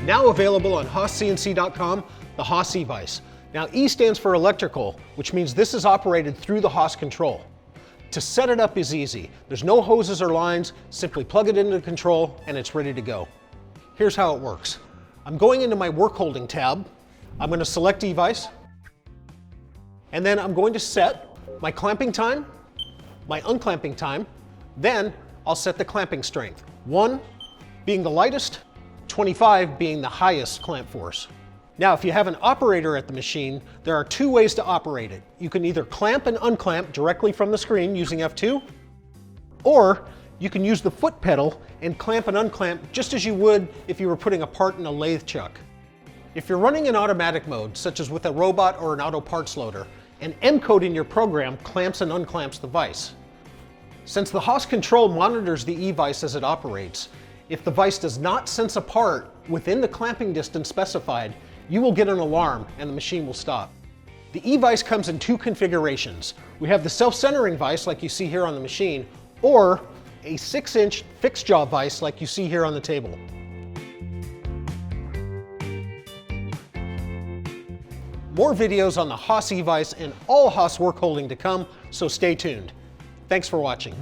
Now available on HaasCNC.com, the Haas E-Vise. Now E stands for electrical, which means this is operated through the Haas control. To set it up is easy. There's no hoses or lines, simply plug it into the control and it's ready to go. Here's how it works. I'm going into my work holding tab. I'm going to select E-Vise, and then I'm going to set my clamping time, my unclamping time, then I'll set the clamping strength. 1 being the lightest, 25 being the highest clamp force. Now, if you have an operator at the machine, there are 2 ways to operate it. You can either clamp and unclamp directly from the screen using F2, or you can use the foot pedal and clamp and unclamp just as you would if you were putting a part in a lathe chuck. If you're running in automatic mode, such as with a robot or an auto parts loader, an M code in your program clamps and unclamps the vise. Since the Haas control monitors the E-Vise as it operates, if the vise does not sense a part within the clamping distance specified, you will get an alarm and the machine will stop. The E-Vise comes in 2 configurations. We have the self-centering vise like you see here on the machine, or a 6-inch fixed jaw vise like you see here on the table. More videos on the Haas E-Vise and all Haas work holding to come, so stay tuned. Thanks for watching.